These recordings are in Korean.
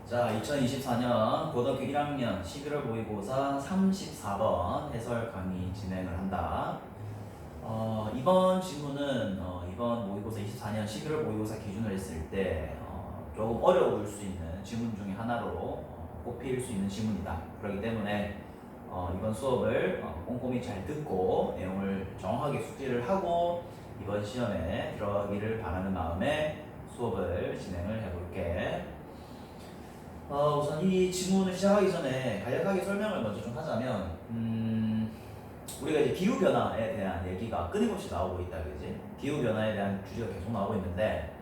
자, 2024년 고등학교 1학년 11월 모의고사 34번 해설 강의 진행을 한다. 이번 질문은 이번 모의고사 24년 11월 모의고사 기준으로 했을 때 조금 어려울 수 있는 질문 중에 하나로 꼽힐 수 있는 질문이다. 그렇기 때문에 이번 수업을 꼼꼼히 잘 듣고 내용을 정확하게 숙지를 하고 이번 시험에 들어가기를 바라는 마음에 수업을 진행을 해볼게. 우선 이 질문을 시작하기 전에 간략하게 설명을 먼저 좀 하자면, 우리가 이제 기후변화에 대한 얘기가 끊임없이 나오고 있다, 그지? 기후변화에 대한 주제가 계속 나오고 있는데,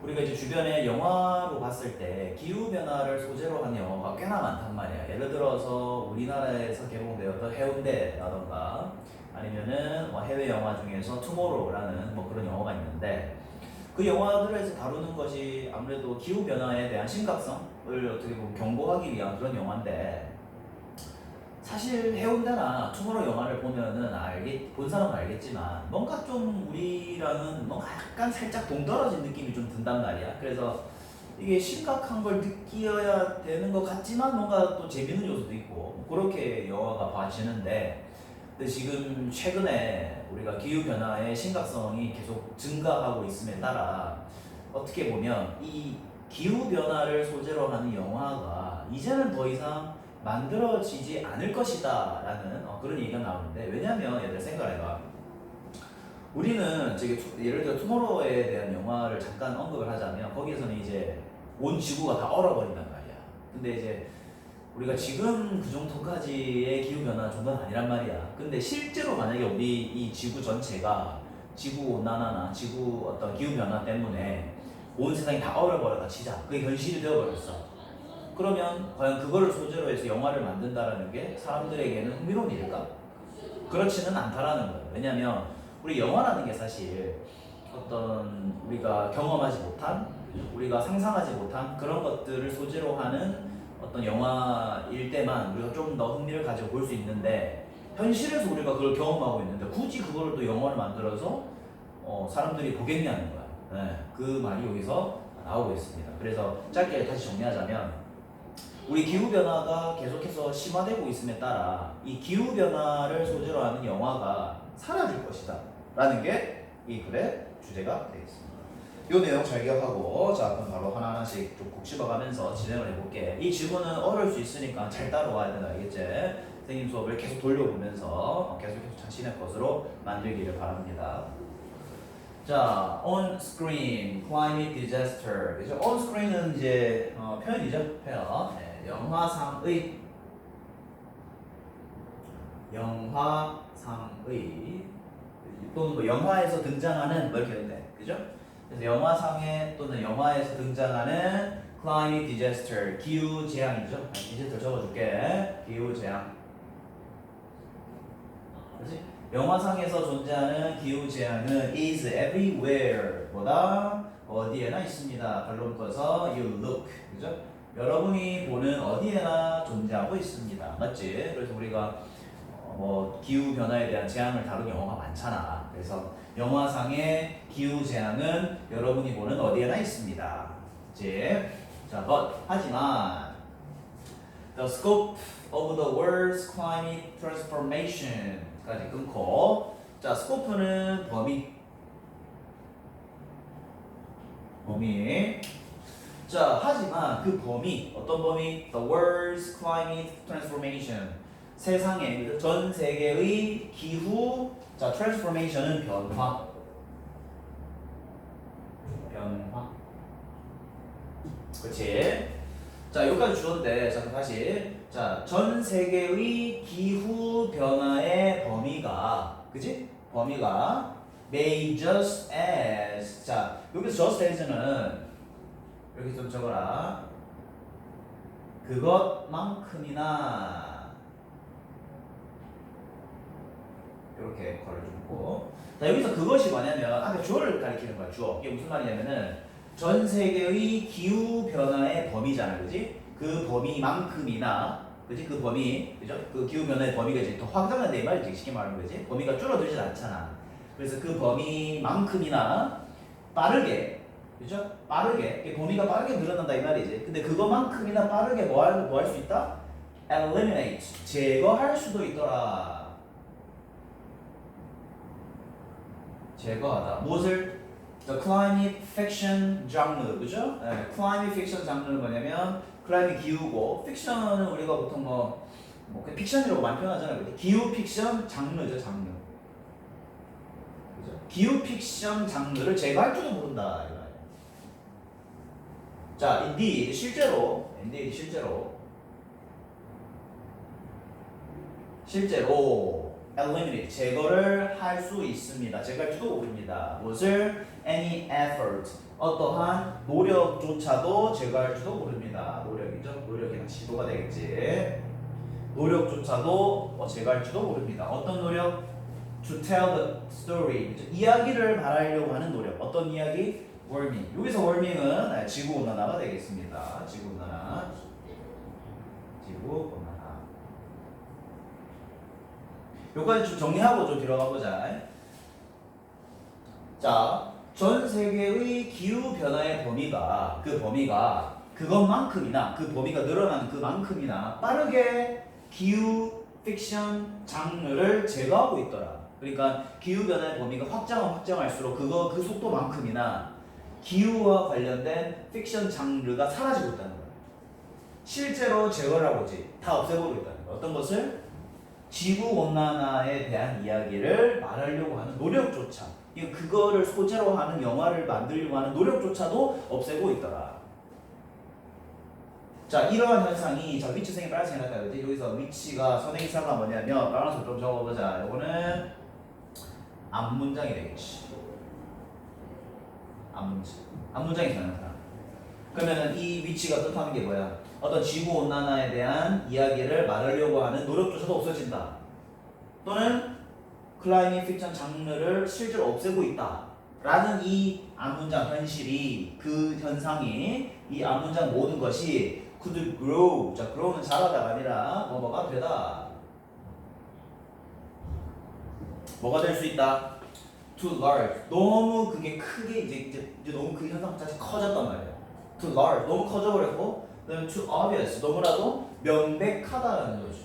우리가 이제 주변에 영화로 봤을 때 기후변화를 소재로 한 영화가 꽤나 많단 말이야. 예를 들어서 우리나라에서 개봉되었던 해운대라던가, 아니면은 뭐 해외 영화 중에서 투모로우라는 뭐 그런 영화가 있는데, 그 영화들에서 다루는 것이 아무래도 기후변화에 대한 심각성을 어떻게 보면 경고하기 위한 그런 영화인데, 사실 해운대나 투모로우 영화를 보면은 본 사람은 알겠지만 뭔가 좀 우리랑은 뭔가 약간 살짝 동떨어진 느낌이 좀 든단 말이야. 그래서 이게 심각한 걸 느껴야 되는 것 같지만 뭔가 또 재밌는 요소도 있고 그렇게 영화가 봐지는데, 근데 지금 최근에 우리가 기후변화의 심각성이 계속 증가하고 있음에 따라 어떻게 보면 이 기후변화를 소재로 하는 영화가 이제는 더 이상 만들어지지 않을 것이다 라는 그런 얘기가 나오는데, 왜냐면 얘들 생각해봐. 우리는 예를 들어 투모로우에 대한 영화를 잠깐 언급을 하자면 거기에서는 이제 온 지구가 다 얼어버린단 말이야. 근데 이제 우리가 지금 그 정도까지의 기후변화 정도는 아니란 말이야. 근데 실제로 만약에 우리 이 지구 전체가 지구온난화나 지구 어떤 기후변화 때문에 온 세상이 다 얼어버렸다 치자. 그게 현실이 되어버렸어. 그러면 과연 그거를 소재로 해서 영화를 만든다라는 게 사람들에게는 흥미로운 일일까? 그렇지는 않다라는 거예요. 왜냐면 우리 영화라는 게 사실 어떤 우리가 경험하지 못한, 우리가 상상하지 못한 그런 것들을 소재로 하는 어떤 영화일 때만 우리가 좀 더 흥미를 가지고 볼 수 있는데, 현실에서 우리가 그걸 경험하고 있는데 굳이 그거를 또 영화를 만들어서 사람들이 보겠냐는 거야. 네, 그 말이 여기서 나오고 있습니다. 그래서 짧게 다시 정리하자면, 우리 기후변화가 계속해서 심화되고 있음에 따라 이 기후변화를 소재로 하는 영화가 사라질 것이다 라는 게 이 글의 주제가 되겠습니다. 이 내용 잘 기억하고, 자 그럼 바로 하나하나씩 좀 곱씹어가면서 진행을 해볼게. 이 질문은 어려울 수 있으니까 잘 따라와야 된다, 알겠지? 선생님 수업을 계속 돌려보면서 계속해서 자신의 것으로 만들기를 바랍니다. 자, on screen, climate disaster. 그죠? on screen은 이제 표현이죠, 표현. 네, 영화상의 또는 뭐 영화에서 등장하는 뭐 이렇게 되는데, 그죠? 그래서 영화상에 또는 영화에서 등장하는 climate disaster, 기후 재앙이죠. 디제스터 적어줄게. 기후 재앙. 그렇지? 영화상에서 존재하는 기후 재앙은 is everywhere, 뭐다? 어디에나 있습니다. 발로 묶어서 you look, 그죠? 여러분이 보는 어디에나 존재하고 있습니다. 맞지? 그래서 우리가 뭐 기후 변화에 대한 재앙을 다룬 영화가 많잖아. 그래서 영화상의 기후 재앙은 여러분이 보는 어디에나 있습니다. 이제 자, but 하지만 the scope of the world's climate transformation까지 끊고, 자, scope는 범위. 자, 하지만 그 범위, 어떤 범위? The world's climate transformation. 세상의, 전 세계의 기후, 자, transformation은 변화. 그치? 자, 여기까지 주었는데, 자, 다시. 자, 전 세계의 기후 변화의 범위가, 그치? 범위가 may just as. 자, 여기서 just as는 여기 좀 적어라. 그것만큼이나. 이렇게 걸을 주고. 자, 여기서 그것이 뭐냐면 앞에 주어를 가리키는 거야. 주어. 이게 무슨 말이냐면은 전 세계의 기후 변화의 범위잖아, 그지? 그 범위만큼이나, 그지? 그 범위, 그죠? 그 기후 변화의 범위가 이제 더 확장된다 이 말이지, 쉽게 말하는 거지. 범위가 줄어들진 않잖아. 그래서 그 범위만큼이나 빠르게 그죠? 빠르게. 이게 범위가 빠르게 늘어난다 이 말이지. 근데 그것만큼이나 빠르게 뭐 할 수 있다? eliminate. 제거할 수도 있더라. 제거하다. 무엇을? The climate fiction genre. 그죠? 네, climate fiction 장르는 뭐냐면 클라이밋 기후고 픽션은 우리가 보통 그 픽션이라고 많이 표현하잖아요. 근데 기후 픽션 장르죠, 장르. 그죠? 기후 픽션 장르를 제거할 줄도 모른다 이 말이에요. 자, indeed 실제로 eliminate 제거를 할 수 있습니다. 제거할 줄도 모릅니다. 무엇을? any effort 어떠한 노력조차도 제거할 줄도 모릅니다. 노력이죠. 노력이나 시도가 되겠지. 노력조차도 제거할 줄도 모릅니다. 어떤 노력? To tell the story. 그죠? 이야기를 말하려고 하는 노력. 어떤 이야기? warming. 여기서 warming은 지구 온난화가 되겠습니다. 지구 온난화. 여기까지 좀 정리하고 좀 들어가 보자. 자, 전 세계의 기후 변화의 범위가 그것만큼이나 그 범위가 늘어나는 그만큼이나 빠르게 기후 픽션 장르를 제거하고 있더라. 그러니까 기후 변화의 범위가 확장할수록 그 속도만큼이나 기후와 관련된 픽션 장르가 사라지고 있다는 거야. 실제로 제거를 하고 있지. 다 없애버리고 있다는 거야. 어떤 것을? 지구 온난화에 대한 이야기를 말하려고 하는 노력조차, 그거를 소재로 하는 영화를 만들려고 하는 노력조차도 없애고 있더라. 자, 이러한 현상이, 자, 위치생이 빨간색이 나왔다 그지? 여기서 위치가 선행사가 뭐냐면 빨간색 좀 적어보자. 이거는 앞문장이 되겠지. 앞문장이 선행사. 그러면은 이 위치가 뜻하는 게 뭐야? 어떤 지구 온난화에 대한 이야기를 말하려고 하는 노력조차도 없어진다. 또는 클라이밋 픽션 장르를 실제로 없애고 있다. 라는 이 앞문장 현실이, 그 현상이, 이 앞문장 모든 것이 could grow. 자, grow는 자라다가 아니라 뭐가 되다. 뭐가 될 수 있다? too large. 너무 그게 크게 이제 너무 그 현상 자체 커졌단 말이야. too large. 너무 커져버렸고, 그다음에 too obvious. 너무나도 명백하다라는 거죠.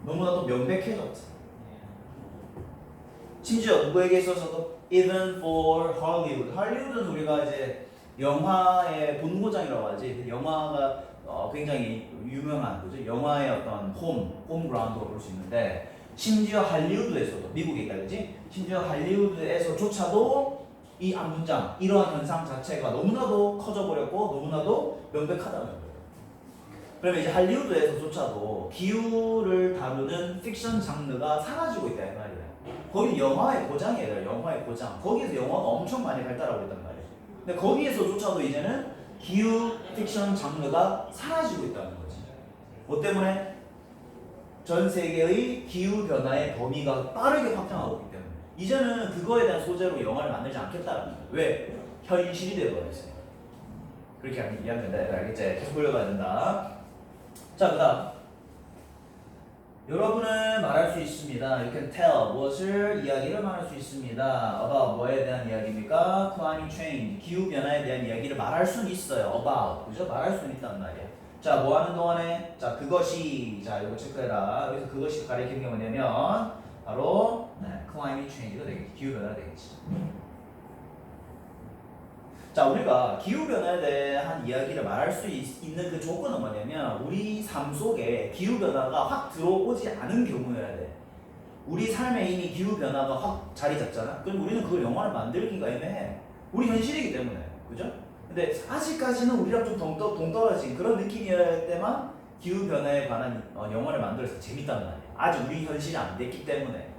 너무나도 명백해졌어. 심지어 누구에게 있어서도 even for Hollywood. 할리우드는 우리가 이제 영화의 본고장이라고 하지. 영화가 굉장히 유명한 거죠. 영화의 어떤 홈그라운드로 볼 수 있는데, 심지어 할리우드에서도, 미국에 있다 그지? 심지어 할리우드에서조차도 이 앞문장, 이러한 현상 자체가 너무나도 커져버렸고 너무나도 명백하다는 거예요. 그러면 이제 할리우드에서조차도 기후를 다루는 픽션 장르가 사라지고 있다 이 말이에요. 거기는 영화의 고장이에요. 영화의 고장. 거기에서 영화가 엄청 많이 발달하고 있단 말이에요. 근데 거기에서조차도 이제는 기후 픽션 장르가 사라지고 있다는 거지. 뭐 때문에? 전 세계의 기후 변화의 범위가 빠르게 확장하고 있기 때문에 이제는 그거에 대한 소재로 영화를 만들지 않겠다는 거예요. 왜? 현실이 되어버렸어요. 그렇게 이해하면 된다. 알겠지? 계속 돌려가야 된다. 자, 그 다음 여러분은 말할 수 있습니다. You can tell. 무엇을? 이야기를 말할 수 있습니다. about 뭐에 대한 이야기입니까? climate change. 기후변화에 대한 이야기를 말할 수는 있어요. about. 그죠? 말할 수는 있단 말이에요. 자, 뭐 하는 동안에? 자, 그것이. 자, 이거 체크해라. 여기서 그것이 가리키는 게 뭐냐면 바로 climate change가 되겠지. 기후변화가 되겠지. 자, 우리가 기후변화에 대한 이야기를 말할 수 있는 그 조건은 뭐냐면 우리 삶 속에 기후변화가 확 들어오지 않은 경우여야 돼. 우리 삶에 이미 기후변화가 확 자리 잡잖아? 그럼 우리는 그걸 영화를 만들기가 애매해. 우리 현실이기 때문에. 그죠? 근데 아직까지는 우리랑 좀 동떨어진 그런 느낌이어야 때만 기후변화에 관한 영화를 만들어서 재밌단 말이야. 아직 우리 현실이 안 됐기 때문에.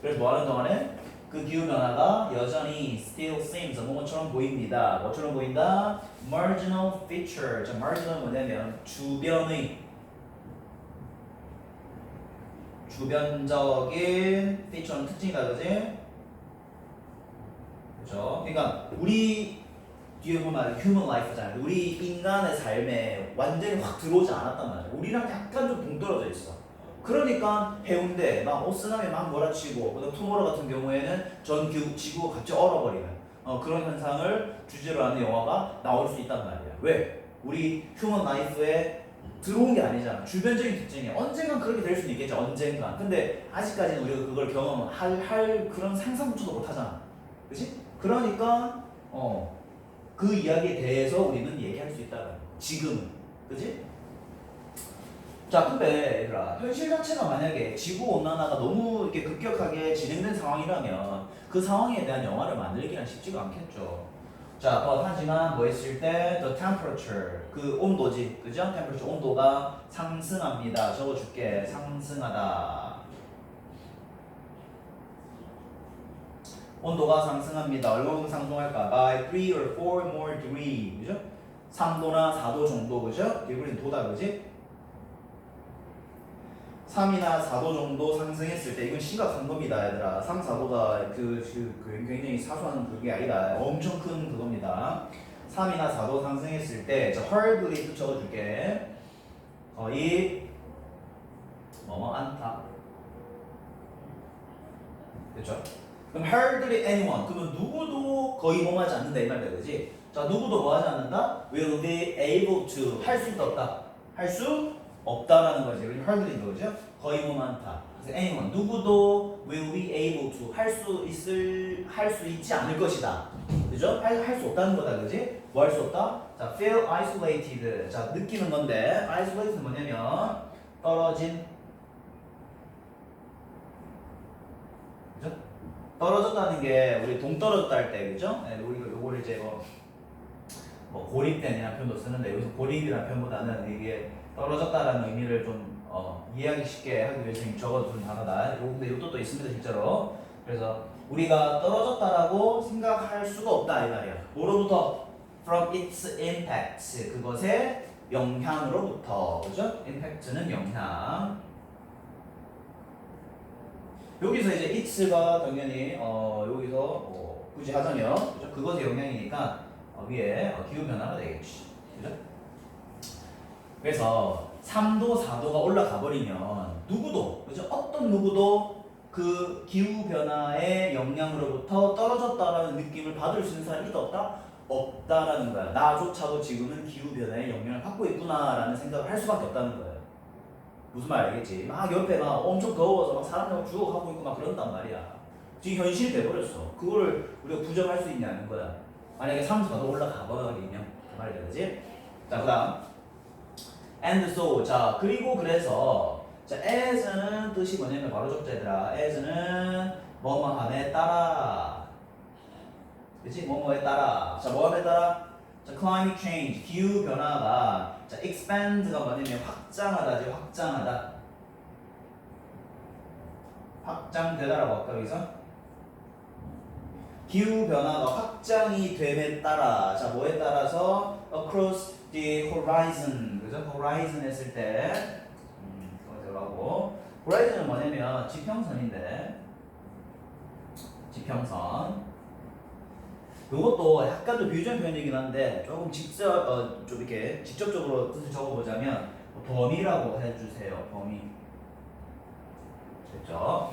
그래서 뭐 하는 동안에? 그 기후변화가 여전히 still seems 뭐처럼 보입니다. 뭐처럼 보인다? marginal feature. 자, marginal 뭐냐면 주변적인 feature는 특징이다, 그지? 그죠? 그러니까 우리 뒤에 보면 human life잖아요. 우리 인간의 삶에 완전히 확 들어오지 않았단 말이야. 우리랑 약간 좀 동떨어져 있어. 그러니까 해운대 막 쓰나미 막 몰아치고, 그다음 투모로우 같은 경우에는 전 지구가 갑자기 얼어버리면 그런 현상을 주제로 하는 영화가 나올 수 있단 말이야. 왜? 우리 휴먼 라이프에 들어온 게 아니잖아. 주변적인 특징이야. 언젠간 그렇게 될 수는 있겠지. 언젠간. 근데 아직까지는 우리가 그걸 경험할 그런 상상조차도 못 하잖아. 그치? 그러니까 그 이야기에 대해서 우리는 얘기할 수 있다는 거야. 지금은. 그치? 자, 근데 얘들아, 현실 자체가 만약에 지구온난화가 너무 이렇게 급격하게 진행된 상황이라면 그 상황에 대한 영화를 만들기는 쉽지가 않겠죠. 자, 하지만 뭐 했을 때 the temperature, 그 온도지, 그죠? temperature, 온도가 상승합니다. 적어줄게. 상승하다. 온도가 상승합니다. 얼마만큼 상승할까? By 3 or 4 more degree, 그죠? 3도나 4도 정도, 그죠? degree는 도다, 그지? 3이나 4도 정도 상승했을 때 이건 심각한 겁니다, 얘들아. 3, 4도가 굉장히 사소한 그게 아니라 엄청 큰 그겁니다. 3이나 4도 상승했을 때 hardly 또 적어줄게. 거의 않다. 그렇죠? 그럼 hardly anyone. 그러면 누구도 거의 하지 않는다 이 말이야, 그렇지? 자, 누구도 하지 않는다. Will be able to. 할 수 있다 없다. 할 수 없다라는 거지. 우리 hardly 그죠? 거의 않다. 그래서 anyone. 누구도 will be able to. 할 수 있지 않을 것이다. 그죠? 할 수 없다는 거다, 그지? 뭐 할 수 없다? 자, feel isolated. 자, 느끼는 건데, isolated는 뭐냐면 떨어진. 그죠? 떨어졌다는 게 우리 동떨어졌다 할 때, 그죠? 네, 우리가 요거를 이제 뭐 고립된이라는 표현도 쓰는데 여기서 고립이라는 표현보다는 이게 떨어졌다라는 의미를 좀 이해하기 쉽게 하기 위해서 적어둔 단어다. 근데 이것도 또 있습니다, 실제로. 그래서 우리가 떨어졌다라고 생각할 수가 없다 이 말이야. 뭐로부터? From its impact. 그것의 영향으로부터. 그죠? impact는 영향. 여기서 이제 its가 당연히 여기서 굳이 하자면 그죠? 그것의 영향이니까 위에 기후 변화가 되겠지. 그죠? 그래서 3도, 4도가 올라가 버리면 누구도, 그죠? 어떤 누구도 그 기후 변화의 영향으로부터 떨어졌다라는 느낌을 받을 수 있는 사람이 있다 없다? 없다라는 거야. 나조차도 지금은 기후 변화의 영향을 받고 있구나라는 생각을 할 수밖에 없다는 거야. 무슨 말 알겠지? 막 옆에 막 엄청 더워서 막 사람들 죽어가고 있고 막 그런단 말이야. 지금 현실이 돼버렸어. 그거를 우리가 부정할 수 있냐는 거야. 만약에 3, 4도 올라가 버리면 그 말이 되지. 자, 그다음 and so. 자, 그리고 그래서 자, as는 뜻이 뭐냐면 바로 적자 얘들아. as는 뭐뭐함에 따라. 그치? 뭐뭐에 따라. 자, 뭐함에 따라? 자, climate change, 기후 변화가 자, expand가 뭐냐면 확장하다지, 확장하다. 확장되다라고 할까 여기서? 기후 변화가 확장이 됨에 따라, 자, 뭐에 따라서 across the horizon, 그죠? horizon 했을 때, 하고 horizon은 뭐냐면 지평선인데, 지평선. 이것도 약간 좀 비유적 표현이긴 한데 조금 좀 이렇게 직접적으로 뜻을 적어보자면 범위라고 해주세요. 범위. 됐죠?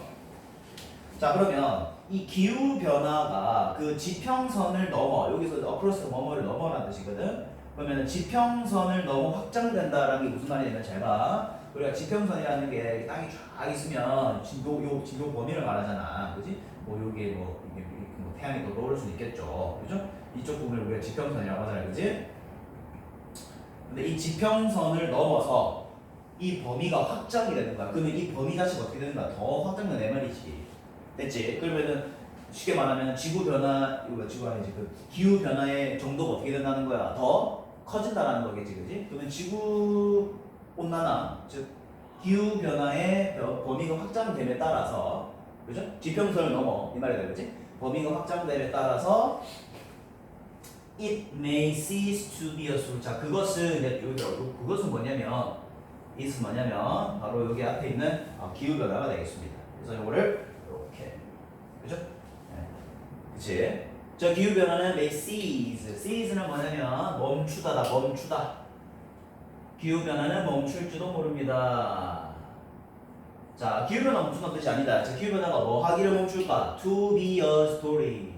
자, 그러면 이 기후 변화가 그 지평선을 넘어, 여기서 across 뭐뭐를 넘어라는 뜻이거든. 그러면 지평선을 넘어 확장된다라는 게 무슨 말이냐면 잘 봐. 우리가 지평선이라는 게 땅이 쫙 있으면 요 범위를 말하잖아, 그렇지? 뭐 여기에 이게 뭐 태양이 더 떠오를 수 있겠죠, 그죠? 이쪽 부분을 우리가 지평선이라고 하잖아요, 그렇지? 근데 이 지평선을 넘어서 이 범위가 확장이 되는 거야. 그러면 이 범위 자체가 어떻게 되는 거야? 더 확장된 내 말이지. 됐지? 그러면은 쉽게 말하면 지구 변화, 이거 지구 아니지, 그 기후 변화의 정도가 어떻게 된다는 거야? 더 커진다라는 거겠지, 그지? 그러면 지구 온난화, 즉 기후 변화의 범위가 확장됨에 따라서, 그죠? 지평선을 넘어 이 말이다, 그지? 범위가 확장됨에 따라서 it may cease to be a source. 자, 그것은 이제 그것은 뭐냐면 is 뭐냐면 바로 여기 앞에 있는 기후 변화가 되겠습니다. 그래서 이거를 이렇게, 그죠? 네. 그치? 저 기후 변화는 may cease. cease는 뭐냐면 멈추다다, 멈추다. 기후 변화는 멈출지도 모릅니다. 자, 기후 변화 멈춘다는 뜻이 아니다. 자, 기후 변화가 뭐 하기를 멈출까? To be a story.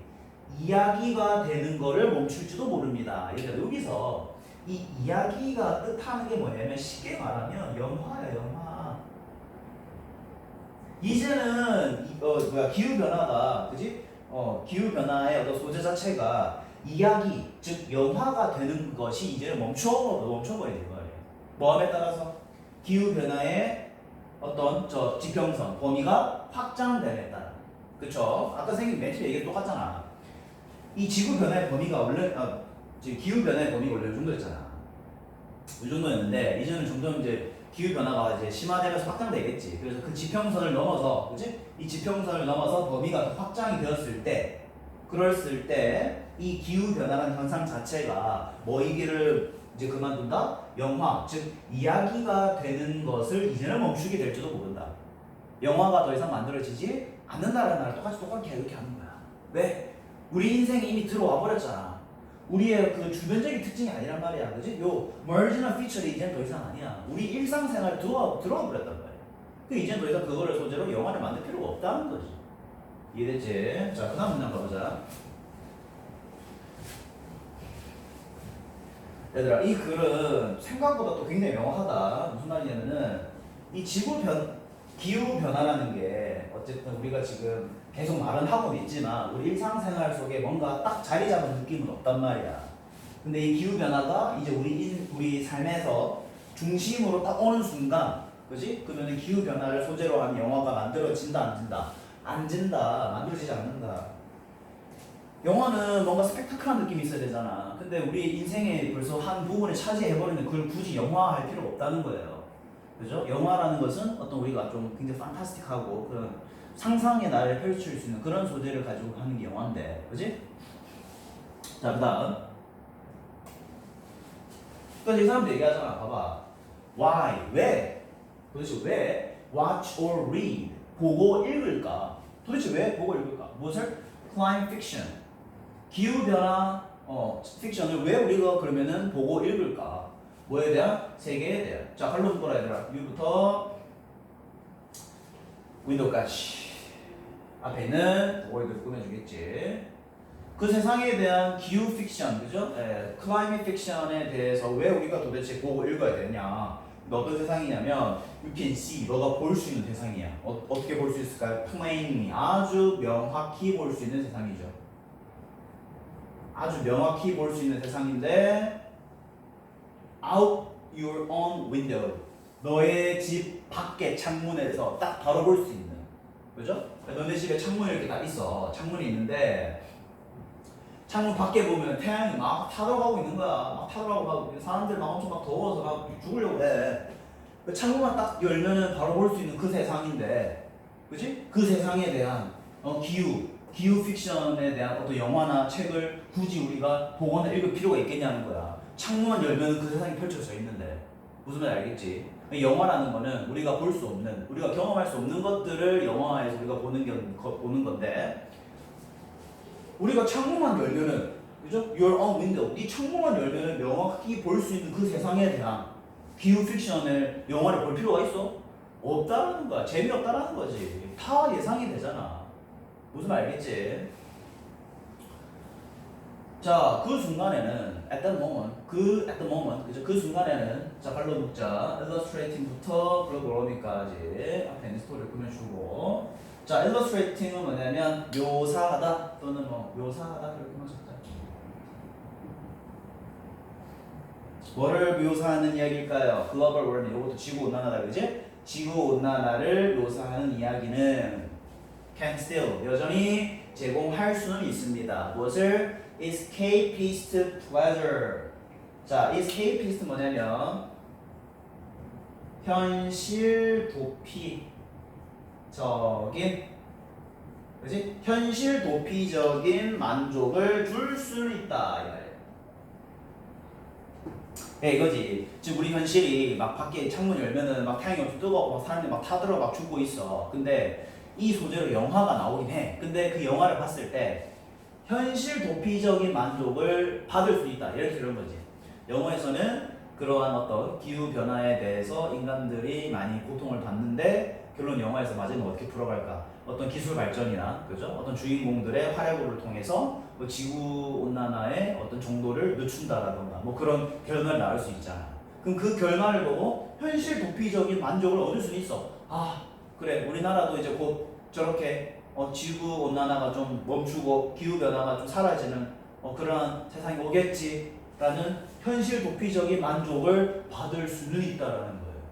이야기가 되는 거를 멈출지도 모릅니다. 그러니까 여기서 이 이야기가 뜻하는 게 뭐냐면 쉽게 말하면 영화야, 영화. 이제는 기후 변화가 그지? 기후 변화의 어떤 소재 자체가 이야기, 즉 영화가 되는 것이 이제는 멈춰버리는 거예요. 뭐함에 따라서 기후 변화의 어떤 지평선 범위가 확장됨에 따라. 그쵸? 아까 생긴 맨 처음에 얘기 똑같잖아. 이 지구 변화의 범위가 원래 기후 변화의 범위가 원래 이 정도였잖아. 이 정도였는데 이제는 점점 이제 기후 변화가 이제 심화되면서 확장되겠지. 그래서 그 지평선을 넘어서, 그지? 이 지평선을 넘어서 범위가 확장이 되었을 때, 그랬을 때 이 기후 변화라는 현상 자체가 뭐이기를 이제 그만둔다? 영화, 즉 이야기가 되는 것을 이제는 멈추게 될지도 모른다. 영화가 더 이상 만들어지지 않는다라는 말 똑같게 이렇게 하는 거야. 왜? 우리 인생이 이미 들어와 버렸잖아. 우리의 그 주변적인 특징이 아니란 말이야, 그지? 요 marginal feature이 이제는 더 이상 아니야. 우리 일상생활에 들어와 버렸단 말이야. 그 이제는 더 이상 그거를 소재로 영화를 만들 필요가 없다는 거지. 이해됐지? 자, 그다음 문장 가보자. 얘들아, 이 글은 생각보다 또 굉장히 명확하다. 무슨 말이냐면은 이 기후 변화라는 게 어쨌든 우리가 지금 계속 말은 하고는 있지만 우리 일상생활 속에 뭔가 딱 자리 잡은 느낌은 없단 말이야. 근데 이 기후 변화가 이제 우리 삶에서 중심으로 딱 오는 순간, 그지? 그러면 기후 변화를 소재로 한 영화가 만들어진다, 안 진다? 안 진다, 만들어지지 않는다. 영화는 뭔가 스펙타클한 느낌이 있어야 되잖아. 근데 우리 인생의 벌써 한 부분을 차지해버리는 그걸 굳이 영화화할 필요가 없다는 거예요. 그죠? 영화라는 것은 어떤 우리가 좀 굉장히 판타스틱하고 그런 상상의 나를 펼칠 수 있는 그런 소재를 가지고 하는 게 영화인데, 그지? 자, 그 다음. 그러니까 이 사람들 얘기하잖아. 봐봐. Why? 왜? 도대체 왜? Watch or read? 보고 읽을까? 도대체 왜 보고 읽을까? 무엇을? Climate fiction. 기후변화 픽션을 왜 우리가 그러면은 보고 읽을까? 뭐에 대한? 세계에 대한. 자, 칼럼 보라 얘들아. 위부터 윈도우까지. 앞에 있는 월드 꾸며주겠지. 그 세상에 대한 기후 픽션, 그죠? 클라이밋 픽션에 대해서 왜 우리가 도대체 보고 읽어야 되냐? 어떤 세상이냐면 you can see, 너가 볼 수 있는 세상이야. 어떻게 볼 수 있을까요? plainly, 아주 명확히 볼 수 있는 세상이죠. 아주 명확히 볼 수 있는 세상인데 out your own window, 너의 집 밖의 창문에서 딱 바로 볼 수 있는, 그죠? 너네 집에 창문이 이렇게 딱 있어. 창문이 있는데 창문 밖에 보면 태양이 막 타들어가고 있는 거야. 막 타들어가고 막 사람들 막 엄청 막 더워서 막 죽으려고 해. 그 창문만 딱 열면은 바로 볼 수 있는 그 세상인데, 그지? 그 세상에 대한 기후 픽션에 대한 어떤 영화나 책을 굳이 우리가 보거나 읽을 필요가 있겠냐는 거야. 창문만 열면 그 세상이 펼쳐져 있는데. 무슨 말인지 알겠지? 영화라는 거는 우리가 볼 수 없는, 우리가 경험할 수 없는 것들을 영화에서 우리가 보는 건데, 우리가 창문만 열면은, 그죠? Your own window. 이 창문만 열면은 명확히 볼 수 있는 그 세상에 대한 기후 픽션을 영화를 볼 필요가 있어? 없다라는 거야. 재미없다라는 거지. 다 예상이 되잖아. 무슨 말 알겠지? 자, 그 순간에는 at the moment, 그죠? 그 순간에는 자, 발로 묶자. illustrating부터 글로벌로미까지 앞에 있는 스토리를 꾸며주고, 자, illustrating은 뭐냐면 묘사하다 또는 묘사하다 그렇게만 적자. 뭐를 묘사하는 이야기일까요? 글로벌 워밍, 이것도 지구 온난화다, 그지? 지구 온난화를 묘사하는 이야기는 can still, 여전히 제공할 수는 있습니다. 무엇을? escapist pleasure. 자, escapist 뭐냐면 현실 도피적인, 그지? 현실 도피적인 만족을 줄 수 있다 이 말이에요. 네, 이거지. 지금 우리 현실이 막 밖에 창문 열면은 막 태양이 엄청 뜨겁고 막 사람들이 막 타들어 막 죽고 있어. 근데 이 소재로 영화가 나오긴 해. 근데 그 영화를 봤을 때 현실 도피적인 만족을 받을 수 있다. 이렇게 그런 거지. 영화에서는 그러한 어떤 기후 변화에 대해서 인간들이 많이 고통을 받는데 결론 영화에서 마지막에 어떻게 풀어갈까? 어떤 기술 발전이나 그죠? 어떤 주인공들의 활약을 통해서 뭐 지구 온난화의 어떤 정도를 늦춘다라던가 뭐 그런 결과를 낳을 수 있잖아. 그럼 그 결과를 보고 현실 도피적인 만족을 얻을 수 있어. 아 그래 우리나라도 이제 곧 저렇게 지구 온난화가 좀 멈추고 기후 변화가 좀 사라지는 그런 세상이 오겠지라는 현실 도피적인 만족을 받을 수는 있다라는 거예요.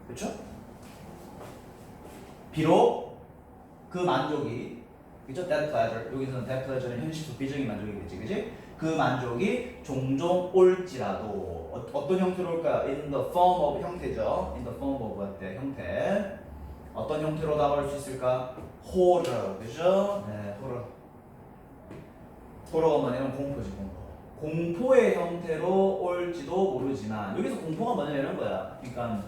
그렇죠? 비록 그 만족이 그죠? That pleasure 여기서는 that pleasure는 현실 도피적인 만족이겠지, 그지? 그 만족이 종종 올지라도 어떤 형태로 올까? In the form of 형태죠. In the form of 어때? 형태. 어떤 형태로 다가올 수 있을까? 호러, 그죠? 네, 호러. 호러가 뭐냐면 공포지, 공포. 공포의 형태로 올지도 모르지만 여기서 공포가 뭐냐면 이런 거야. 그러니까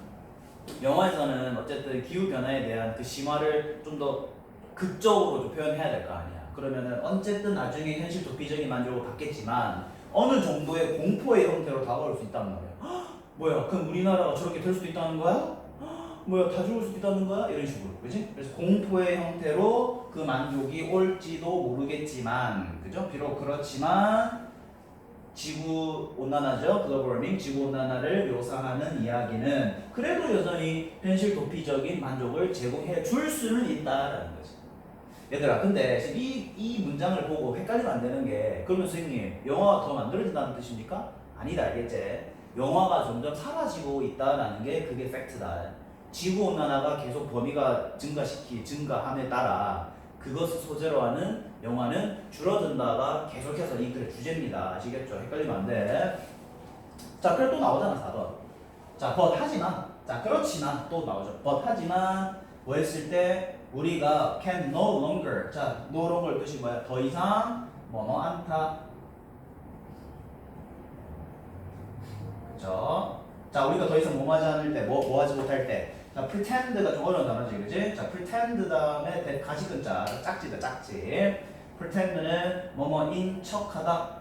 영화에서는 어쨌든 기후 변화에 대한 그 심화를 좀 더 극적으로 좀 표현해야 될 거 아니야. 그러면은 어쨌든 나중에 현실 도피적인 만족을 갖겠지만 어느 정도의 공포의 형태로 다가올 수 있단 말이야. 헉, 뭐야? 그럼 우리나라가 저렇게 될 수도 있다는 거야? 헉, 뭐야? 다 죽을 수도 있다는 거야? 이런 식으로, 그렇지? 그래서 공포의 형태로 그 만족이 올지도 모르겠지만, 그죠? 비록 그렇지만. 지구 온난화죠. 글로벌 워밍, 지구 온난화를 묘사하는 이야기는 그래도 여전히 현실 도피적인 만족을 제공해 줄 수는 있다라는 거지. 얘들아, 근데 지금 이 문장을 보고 헷갈리면 안 되는 게 그러면 선생님, 영화가 더 만들어진다는 뜻입니까? 아니다, 알겠지? 영화가 점점 사라지고 있다라는 게 그게 팩트다. 지구 온난화가 계속 범위가 증가함에 따라 그것을 소재로 하는 영화는 줄어든다가 계속해서 이 글의 주제입니다. 아시겠죠? 헷갈리면 안 돼. 자, 그래 또 나오잖아, 4번. 자, but 하지만. 자, 그렇지만 또 나오죠. but 하지만 뭐 했을 때 우리가 can no longer. 자, no longer 뜻이 뭐야? 더 이상 뭐뭐 않다. 그죠? 자, 우리가 더 이상 뭐 하지 않을 때, 뭐 하지 못할 때. 자, pretend가 좀 어려운 단어지, 그지? 자, pretend 다음에 가시근자, 짝지다, 짝지. pretend는 뭐뭐인 척하다.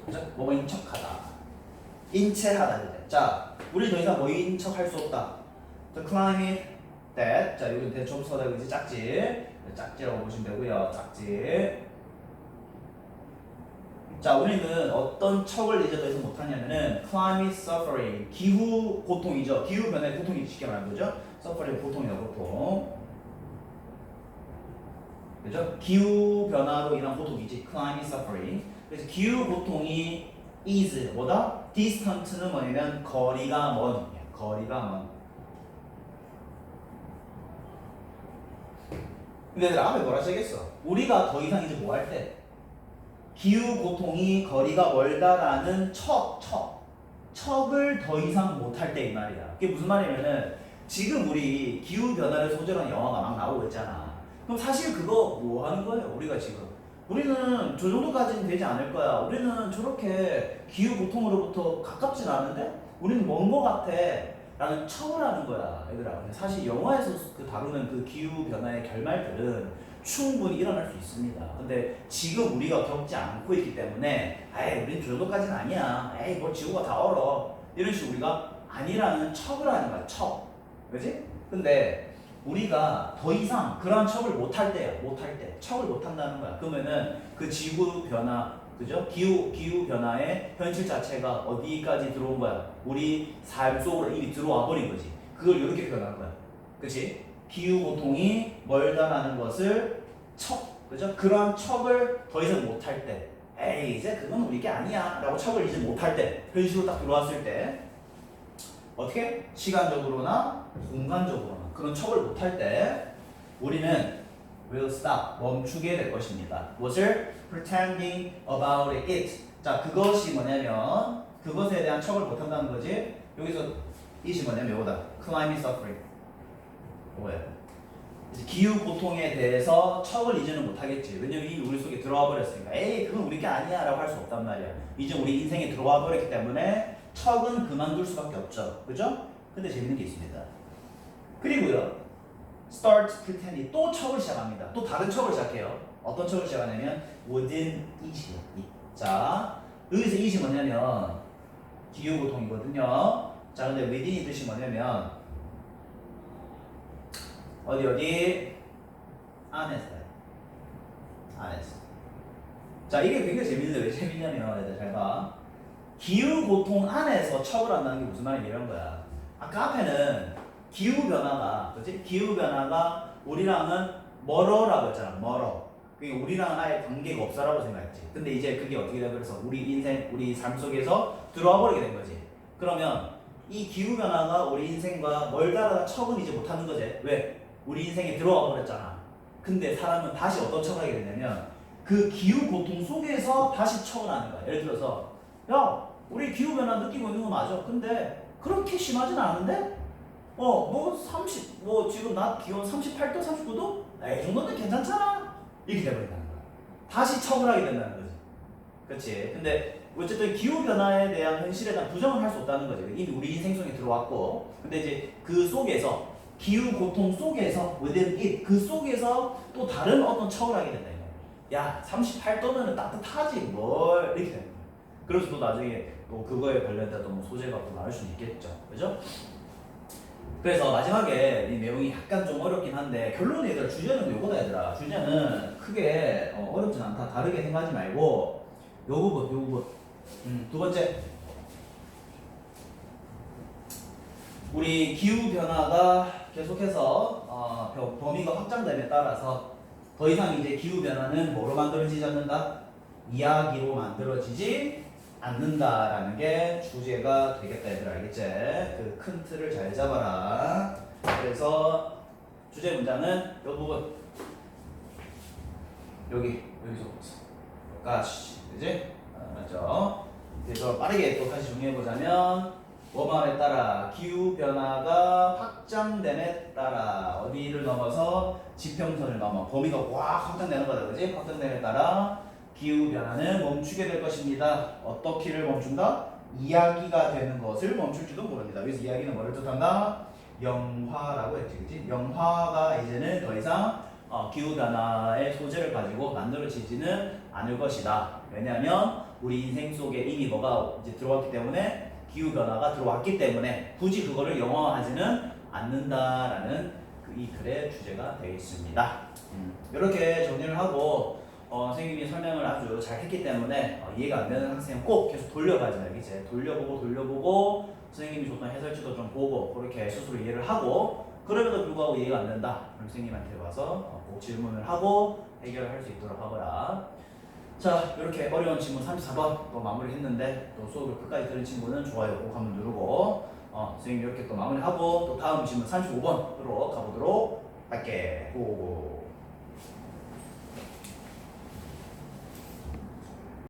그죠? 뭐뭐인 척하다. 인체하다. 자, 우리 더 이상 뭐인 척할 수 없다. The climate that. 자, 여기 대조부서다, 그지? 짝지. 짝지라고 보시면 되고요. 짝지. 자, 우리는 어떤 척을 이제 더 이상 못하냐면은 climate suffering, 기후 고통이죠. 기후 변화의 고통이 쉽게 말하는 거죠. suffering 고통이다, 고통. 그죠? 기후 변화로 인한 고통이지. climate suffering. 그래서 기후 고통이 is 뭐다? distant는 뭐냐면 거리가 먼. 거리가 먼. 근데 얘들 앞에 뭐라 써야겠어? 우리가 더 이상 이제 뭐 할 때? 기후 고통이 거리가 멀다라는 척을 더 이상 못할 때 이 말이야. 그게 무슨 말이냐면은 지금 우리 기후 변화를 소재로 한 영화가 막 나오고 있잖아. 그럼 사실 그거 뭐 하는 거예요? 우리가 지금 우리는 저 정도까지는 되지 않을 거야. 우리는 저렇게 기후 고통으로부터 가깝진 않은데 우리는 먼 거 같아 라는 척을 하는 거야, 얘들아. 근데 사실 영화에서 그 다루는 그 기후 변화의 결말들은 충분히 일어날 수 있습니다. 근데 지금 우리가 겪지 않고 있기 때문에 에이 우린 저 정도까지는 아니야. 에이 뭐 지구가 다 얼어. 이런 식으로 우리가 아니라는 척을 하는 거야. 척. 그지? 근데 우리가 더 이상 그런 척을 못할 때야. 못할 때. 척을 못한다는 거야. 그러면은 그 지구 변화, 그죠? 기후 변화의 현실 자체가 어디까지 들어온 거야? 우리 삶 속으로 이미 들어와 버린 거지. 그걸 이렇게 표현한 거야. 그치? 기후 고통이 멀다라는 것을 척, 그죠? 그런 척을 더 이상 못할 때, 에이 이제 그건 우리 게 아니야 라고 척을 이제 못할 때, 현실로 딱 들어왔을 때 어떻게? 시간적으로나 공간적으로나 그런 척을 못할 때 우리는 will stop, 멈추게 될 것입니다. 무엇을? pretending about it. 자, 그것이 뭐냐면 그것에 대한 척을 못한다는 거지. 여기서 이것이 뭐냐면 이거다. climate suffering. 뭐야? 기후 고통에 대해서 척을 이제는 못하겠지. 왜냐면 이미 우리 속에 들어와 버렸으니까. 에이 그건 우리 게 아니야 라고 할 수 없단 말이야. 이제 우리 인생에 들어와 버렸기 때문에 척은 그만둘 수밖에 없죠. 그죠? 근데 재밌는 게 있습니다. 그리고요, start pretending, 또 척을 시작합니다. 또 다른 척을 시작해요. 어떤 척을 시작하냐면 within it이요. 자, 여기서 it이 뭐냐면 기후 고통이거든요. 자, 근데 within이 뜻이 뭐냐면 어디 안에서요. 안에서. 자, 이게 굉장히 재밌는데 왜 재밌냐면 얘들 잘 봐. 기후 고통 안에서 처벌한다는 게 무슨 말이냐 이런 거야. 아까 앞에는 기후 변화가, 그렇지? 기후 변화가 우리랑은 멀어라고 했잖아. 멀어. 그러니까 우리랑은 아예 관계가 없어라고 생각했지. 근데 이제 그게 어떻게 돼? 그래서 우리 인생, 우리 삶 속에서 들어와 버리게 된 거지. 그러면 이 기후 변화가 우리 인생과 멀다가 처분이지 못하는 거지. 왜? 우리 인생에 들어와 버렸잖아. 근데 사람은 다시 어떤 처분을 하게 되냐면 그 기후 고통 속에서 다시 처분하는 거야. 예를 들어서 야, 우리 기후 변화 느끼고 있는 거 맞아. 근데 그렇게 심하진 않은데? 뭐 지금 낮 기온 38도, 39도? 이 정도는 괜찮잖아. 이렇게 돼버린다는 거야. 다시 처분하게 된다는 거지. 그렇지. 근데 어쨌든 기후 변화에 대한 현실에 대한 부정을 할 수 없다는 거지. 이미 우리 인생 속에 들어왔고. 근데 이제 그 속에서 기후 고통 속에서 within it 그 속에서 또 다른 어떤 처분을 하게 된다. 야, 38도면 따뜻하지 뭘 이렇게 되는 거야. 그래서 또 나중에 또 그거에 관련된 또 소재가 또 나올 수 있겠죠. 그죠? 그래서 마지막에 이 내용이 약간 좀 어렵긴 한데 결론이 얘들아 주제는 요거다 얘들아. 주제는 크게 어렵진 않다. 다르게 생각하지 말고 요 부분 두 번째 우리 기후 변화가 계속해서 범위가 확장됨에 따라서 더 이상 이제 기후 변화는 뭐로 만들어지지 않는다? 이야기로 만들어지지 않는다라는 게 주제가 되겠다 얘들 알겠지? 그 큰 틀을 잘 잡아라. 그래서 주제 문장은 이 부분 여기서 여기까지 그지? 맞죠? 그래서 빠르게 또 다시 정리해보자면 뭐 말에 따라 기후 변화가 확장됨에 따라 어디를 넘어서 지평선을 넘어 범위가 확 확장되는 거다 그지? 확장됨에 따라 기후 변화는 멈추게 될 것입니다. 어떻게를 멈춘다? 이야기가 되는 것을 멈출지도 모릅니다. 그래서 이야기는 뭐를 뜻한다? 영화라고 했지 그지? 영화가 이제는 더 이상 기후 변화의 소재를 가지고 만들어지지는 않을 것이다. 왜냐하면 우리 인생 속에 이미 뭐가 이제 들어왔기 때문에 기후 변화가 들어왔기 때문에 굳이 그거를 영화화하지는 않는다라는 이 글의 주제가 되겠습니다. 이렇게 정리를 하고 선생님이 설명을 아주 잘 했기 때문에 이해가 안 되는 학생은 꼭 계속 돌려가지 말겠지. 돌려보고 선생님이 줬던 해설지도 좀 보고 그렇게 스스로 이해를 하고 그럼에도 불구하고 이해가 안 된다. 그럼 선생님한테 와서 꼭 질문을 하고 해결할 수 있도록 하거라. 자, 이렇게 어려운 질문 34번 또 마무리했는데 또 수업을 끝까지 들은 친구는 좋아요 꼭 한번 누르고 선생님 이렇게 또 마무리하고 또 다음 질문 35번으로 가보도록 할게. 고